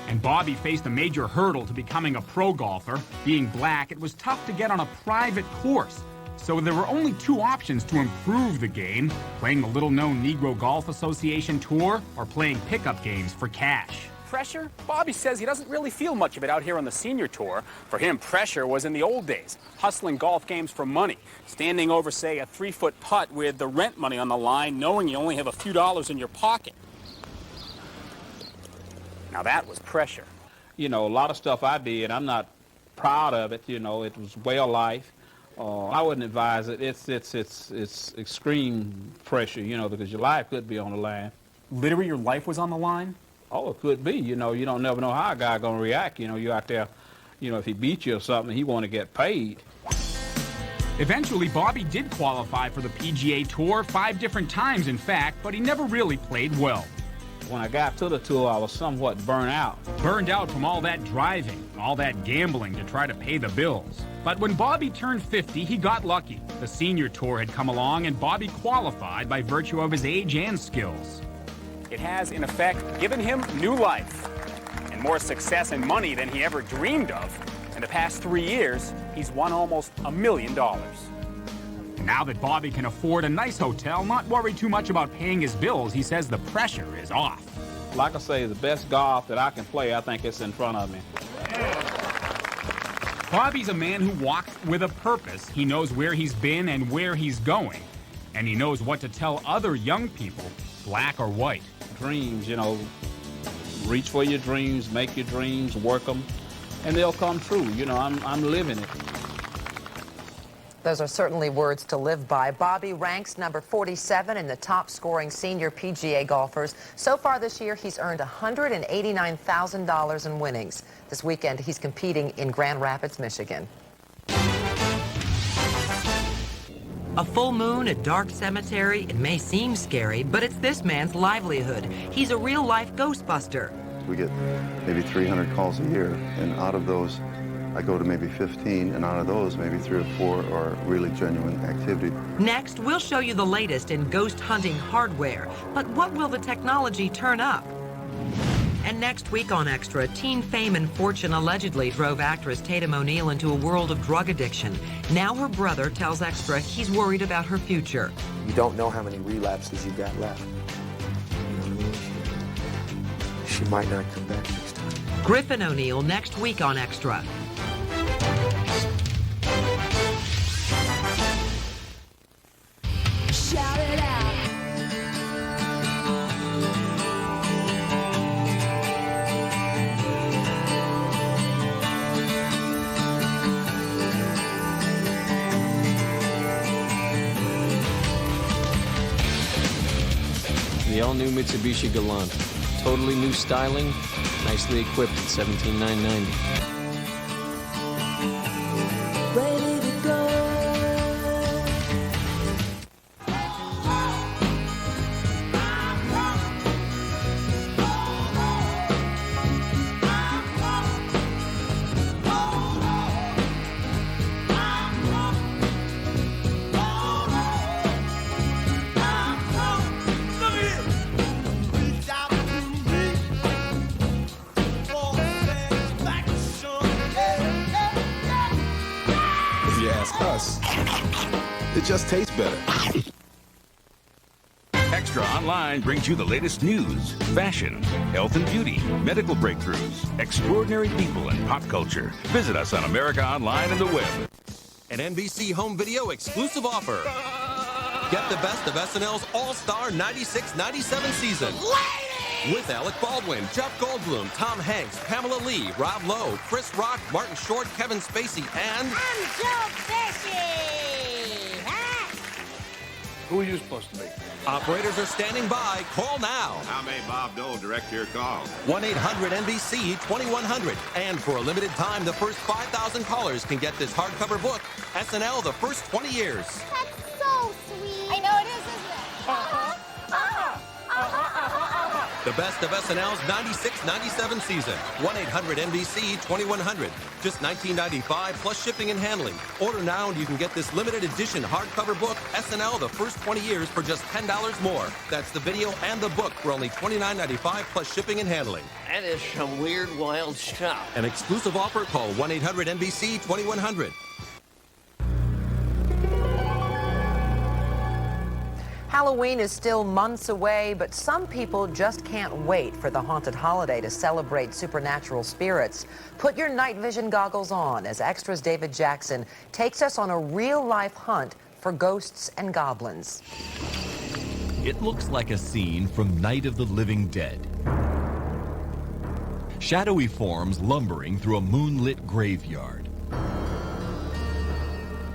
And Bobby faced a major hurdle to becoming a pro golfer. Being black, it was tough to get on a private course. So there were only 2 options to improve the game: playing the little-known Negro Golf Association Tour or playing pickup games for cash. Pressure? Bobby says he doesn't really feel much of it out here on the senior tour. For him, pressure was in the old days, hustling golf games for money, standing over, say, a 3-foot putt with the rent money on the line, knowing you only have a few dollars in your pocket. Now that was pressure. You know, a lot of stuff I did, I'm not proud of it. You know, it was way of life. I wouldn't advise it. It's extreme pressure, you know, because your life could be on the line. Literally, your life was on the line? Oh, it could be. You know, you don't never know how a guy gonna react. You know, you out there, you know, if he beats you or something, he want to get paid. Eventually, Bobby did qualify for the PGA Tour 5 different times, in fact, but he never really played well. When I got to the tour, I was somewhat burnt out. Burned out from all that driving, all that gambling to try to pay the bills. But when Bobby turned 50, he got lucky. The senior tour had come along, and Bobby qualified by virtue of his age and skills. It has, in effect, given him new life and more success and money than he ever dreamed of. In the past 3 years, he's won almost $1 million. Now that Bobby can afford a nice hotel, not worry too much about paying his bills, he says the pressure is off. Like I say, the best golf that I can play, I think it's in front of me. Bobby's a man who walks with a purpose. He knows where he's been and where he's going. And he knows what to tell other young people, black or white. Dreams, you know, reach for your dreams, make your dreams, work them, and they'll come true. You know, I'm living it. Those are certainly words to live by. Bobby ranks number 47 in the top-scoring senior PGA golfers. So far this year, he's earned $189,000 in winnings. This weekend, he's competing in Grand Rapids, Michigan. A full moon, a dark cemetery, it may seem scary, but it's this man's livelihood. He's a real-life Ghostbuster. We get maybe 300 calls a year, and out of those, I go to maybe 15, and out of those, maybe 3 or 4 are really genuine activity. Next, we'll show you the latest in ghost hunting hardware. But what will the technology turn up? And next week on Extra, teen fame and fortune allegedly drove actress Tatum O'Neal into a world of drug addiction. Now her brother tells Extra he's worried about her future. You don't know how many relapses you've got left. You know what I mean? She might not come back next time. Griffin O'Neal next week on Extra. Shout it out. The all-new Mitsubishi Galant. Totally new styling, nicely equipped at $17,990. Ready to go. It just tastes better. Extra Extra Online brings you the latest news, fashion, health and beauty, medical breakthroughs, extraordinary people, and pop culture. Visit us on America Online and the web. An NBC Home Video exclusive offer. Get the best of SNL's All-Star 96-97 season. With Alec Baldwin, Jeff Goldblum, Tom Hanks, Pamela Lee, Rob Lowe, Chris Rock, Martin Short, Kevin Spacey, and... I'm so fishy! Huh? Who are you supposed to be? Operators are standing by. Call now. How may Bob Dole direct your call? 1-800-NBC-2100. And for a limited time, the first 5,000 callers can get this hardcover book, SNL, the first 20 years. That's so sweet. I know it is, isn't it? The best of SNL's 96-97 season. 1-800-NBC-2100. Just $19.95 plus shipping and handling. Order now and you can get this limited edition hardcover book, SNL, the first 20 years, for just $10 more. That's the video and the book for only $29.95 plus shipping and handling. That is some weird, wild stuff. An exclusive offer. Call 1-800-NBC-2100. Halloween is still months away, but some people just can't wait for the haunted holiday to celebrate supernatural spirits. Put your night vision goggles on as Extra's David Jackson takes us on a real-life hunt for ghosts and goblins. It looks like a scene from Night of the Living Dead. Shadowy forms lumbering through a moonlit graveyard.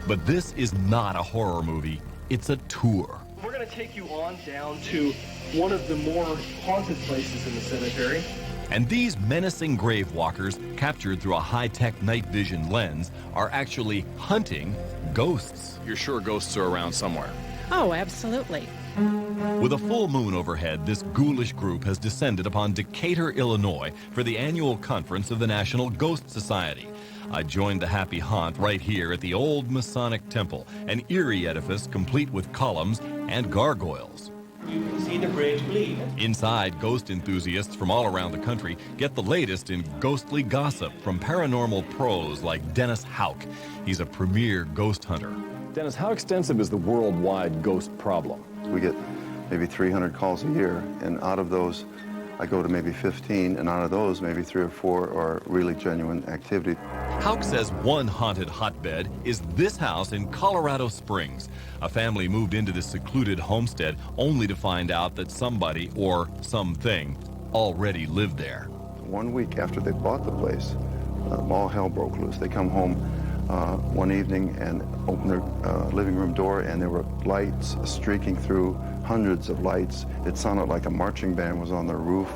But this is not a horror movie, it's a tour. We're going to take you on down to one of the more haunted places in the cemetery. And these menacing grave walkers, captured through a high-tech night vision lens, are actually hunting ghosts. You're sure ghosts are around somewhere? Oh, absolutely. With a full moon overhead, this ghoulish group has descended upon Decatur, Illinois for the annual conference of the National Ghost Society. I joined the happy haunt right here at the old Masonic Temple, an eerie edifice complete with columns and gargoyles. You can see the bridge bleed. Inside, ghost enthusiasts from all around the country get the latest in ghostly gossip from paranormal pros like Dennis Houck. He's a premier ghost hunter. Dennis, how extensive is the worldwide ghost problem? We get maybe 300 calls a year, and out of those, I go to maybe 15, and out of those, maybe 3 or 4 are really genuine activity. Houck says one haunted hotbed is this house in Colorado Springs. A family moved into this secluded homestead only to find out that somebody or something already lived there. 1 week after they bought the place, all hell broke loose. They come home one evening and open their living room door, and there were lights streaking through, hundreds of lights. It sounded like a marching band was on their roof.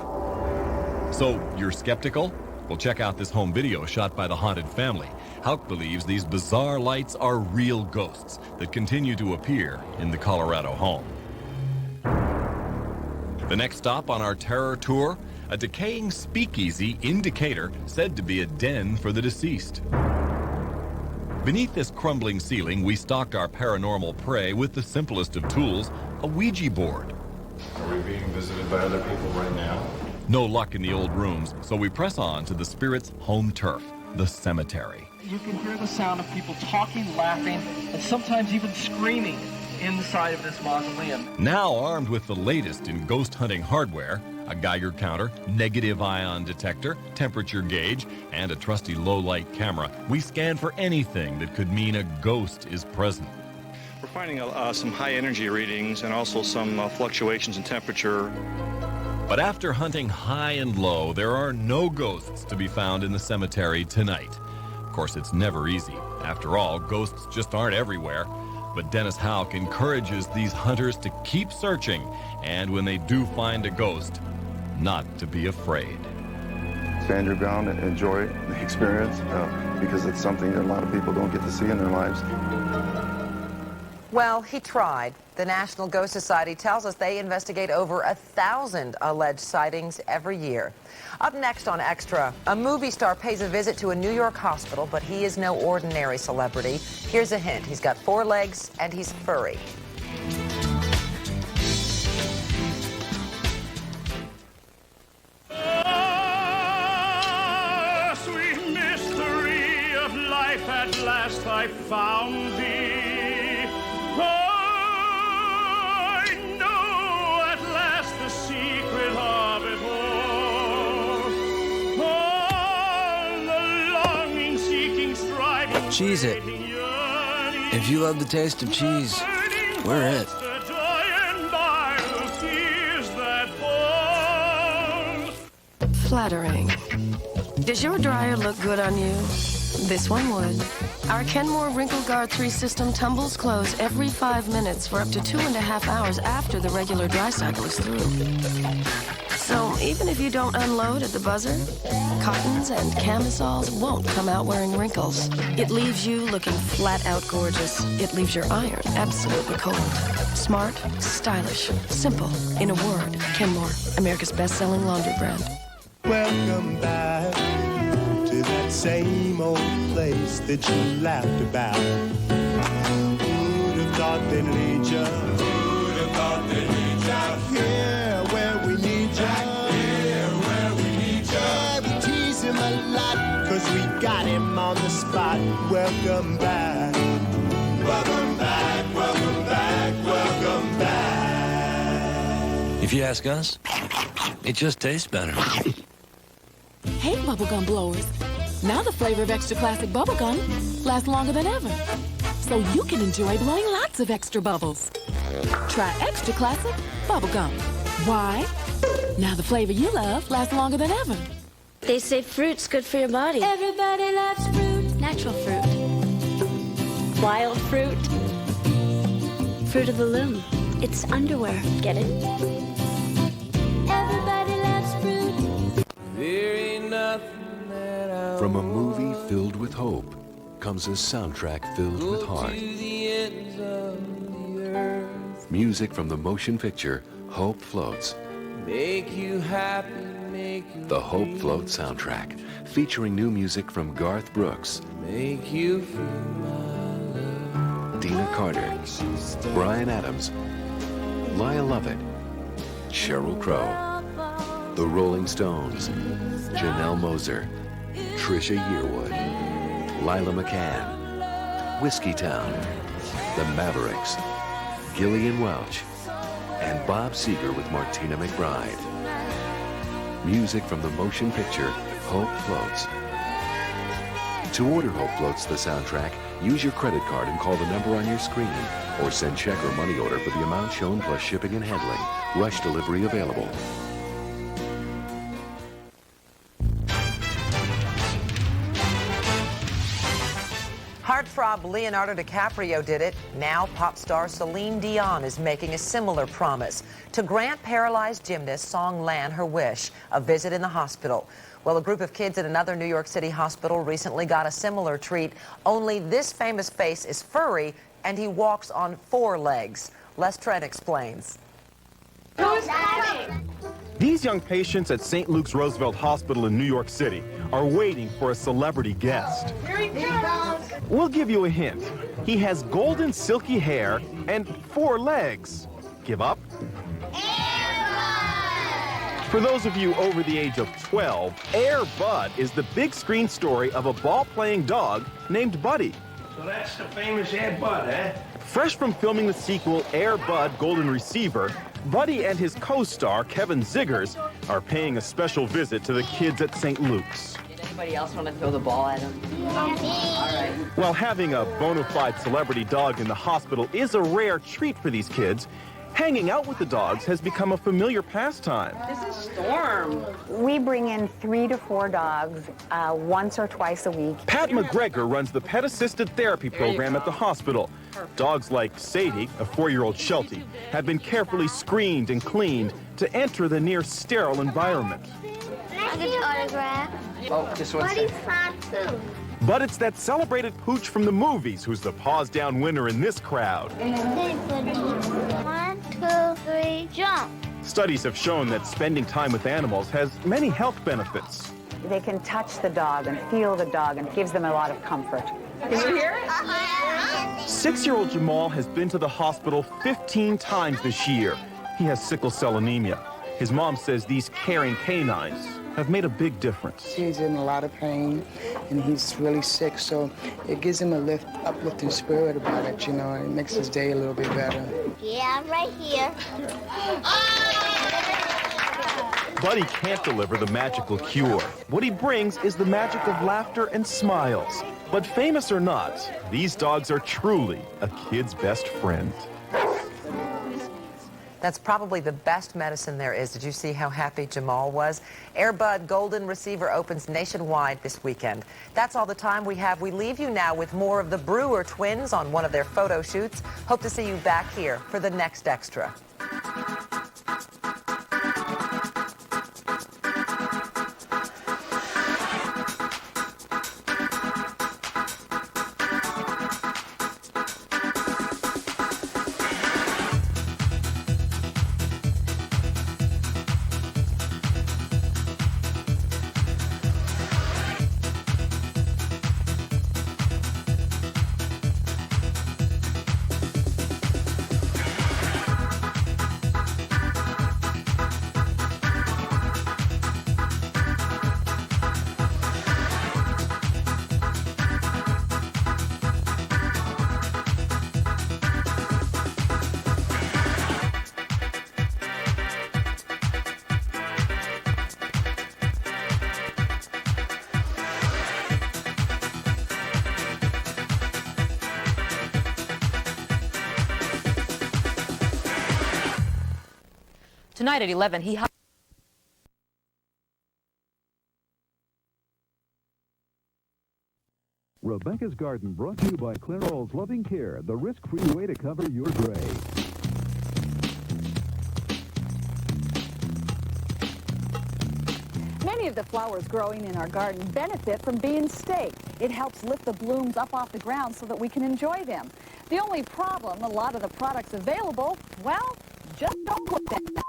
So, you're skeptical? Well, check out this home video shot by the haunted family. Houck believes these bizarre lights are real ghosts that continue to appear in the Colorado home. The next stop on our terror tour, a decaying speakeasy in Decatur said to be a den for the deceased. Beneath this crumbling ceiling, we stalked our paranormal prey with the simplest of tools, a Ouija board. Are we being visited by other people right now? No luck in the old rooms, so we press on to the spirit's home turf, the cemetery. You can hear the sound of people talking, laughing, and sometimes even screaming inside of this mausoleum. Now armed with the latest in ghost hunting hardware, a Geiger counter, negative ion detector, temperature gauge, and a trusty low-light camera, we scan for anything that could mean a ghost is present. We're finding some high energy readings and also some fluctuations in temperature. But after hunting high and low, there are no ghosts to be found in the cemetery tonight. Of course, it's never easy. After all, ghosts just aren't everywhere. But Dennis Houck encourages these hunters to keep searching, and when they do find a ghost, not to be afraid. Stand your ground and enjoy the experience because it's something that a lot of people don't get to see in their lives. Well, he tried. The National Ghost Society tells us they investigate over 1,000 alleged sightings every year. Up next on Extra, a movie star pays a visit to a New York hospital, but he is no ordinary celebrity. Here's a hint. He's got 4 legs and he's furry. Sweet mystery of life, at last I found thee. I know at Cheese It. If you love the taste of cheese, we're it. Flattering. Does your dryer look good on you? This one would. Our Kenmore Wrinkle Guard 3 system tumbles clothes every 5 minutes for up to 2.5 hours after the regular dry cycle is through. So even if you don't unload at the buzzer, cottons and camisoles won't come out wearing wrinkles. It leaves you looking flat out gorgeous. It leaves your iron absolutely cold. Smart, stylish, simple. In a word, Kenmore, America's best-selling laundry brand. Welcome back to that same old place that you laughed about. Who'd have thought they'd lead ya? Who'd have thought they'd lead ya? Here where we need ya. Here where we need ya. Yeah, we tease him a lot, 'cause we got him on the spot. Welcome back. Welcome back, welcome back, welcome back. If you ask us, it just tastes better. Hey, bubblegum blowers. Now the flavor of extra classic bubblegum lasts longer than ever. So you can enjoy blowing lots of extra bubbles. Try extra classic bubblegum. Why? Now the flavor you love lasts longer than ever. They say fruit's good for your body. Everybody loves fruit. Natural fruit. Wild fruit. Fruit of the loom. It's underwear. Get it? Everybody loves fruit. From a movie filled with hope comes a soundtrack filled with heart. Music from the motion picture Hope Floats. Make you happy, make you The Hope Float soundtrack, featuring new music from Garth Brooks, make you feel my love. Dina Carter, Bryan Adams, Lyle Lovett, Sheryl Crow, The Rolling Stones, Janelle Moser, Trisha Yearwood, Lila McCann, Whiskey Town, The Mavericks, Gillian Welch, and Bob Seger with Martina McBride. Music from the motion picture Hope Floats. To order Hope Floats, the soundtrack, use your credit card and call the number on your screen, or send check or money order for the amount shown plus shipping and handling. Rush delivery available. Heartthrob Leonardo DiCaprio did it. Now pop star Celine Dion is making a similar promise to grant paralyzed gymnast Song Lan her wish, a visit in the hospital. Well, a group of kids at another New York City hospital recently got a similar treat, only this famous face is furry and he walks on 4 legs. Les Trent explains. Who's coming? These young patients at St. Luke's Roosevelt Hospital in New York City are waiting for a celebrity guest. Here he comes. We'll give you a hint. He has golden silky hair and 4 legs. Give up? For those of you over the age of 12, Air Bud is the big screen story of a ball-playing dog named Buddy. So that's the famous Air Bud, eh? Fresh from filming the sequel Air Bud Golden Receiver, Buddy and his co-star, Kevin Ziggers, are paying a special visit to the kids at St. Luke's. Did anybody else want to throw the ball at him? All right. While having a bona fide celebrity dog in the hospital is a rare treat for these kids, hanging out with the dogs has become a familiar pastime. This is Storm. We bring in 3 to 4 dogs once or twice a week. Pat McGregor runs the pet assisted therapy program at the hospital. Dogs like Sadie, a 4-year-old Sheltie, have been carefully screened and cleaned to enter the near sterile environment. Can I get your autograph? Oh, just one second. Buddy's fine too. But it's that celebrated pooch from the movies who's the paws-down winner in this crowd. 1, 2, 3, jump. Studies have shown that spending time with animals has many health benefits. They can touch the dog and feel the dog, and it gives them a lot of comfort. Can you hear it? 6-year-old Jamal has been to the hospital 15 times this year. He has sickle cell anemia. His mom says these caring canines have made a big difference. He's in a lot of pain, and he's really sick, so it gives him a uplifting spirit about it, you know, and it makes his day a little bit better. Yeah, I'm right here. Buddy can't deliver the magical cure. What he brings is the magic of laughter and smiles. But famous or not, these dogs are truly a kid's best friend. That's probably the best medicine there is. Did you see how happy Jamal was? Airbud Golden Receiver opens nationwide this weekend. That's all the time we have. We leave you now with more of the Brewer twins on one of their photo shoots. Hope to see you back here for the next Extra. Tonight at 11, Rebecca's Garden brought to you by Clairol's Loving Care, the risk-free way to cover your gray. Many of the flowers growing in our garden benefit from being staked. It helps lift the blooms up off the ground so that we can enjoy them. The only problem, a lot of the products available, well, just don't put them.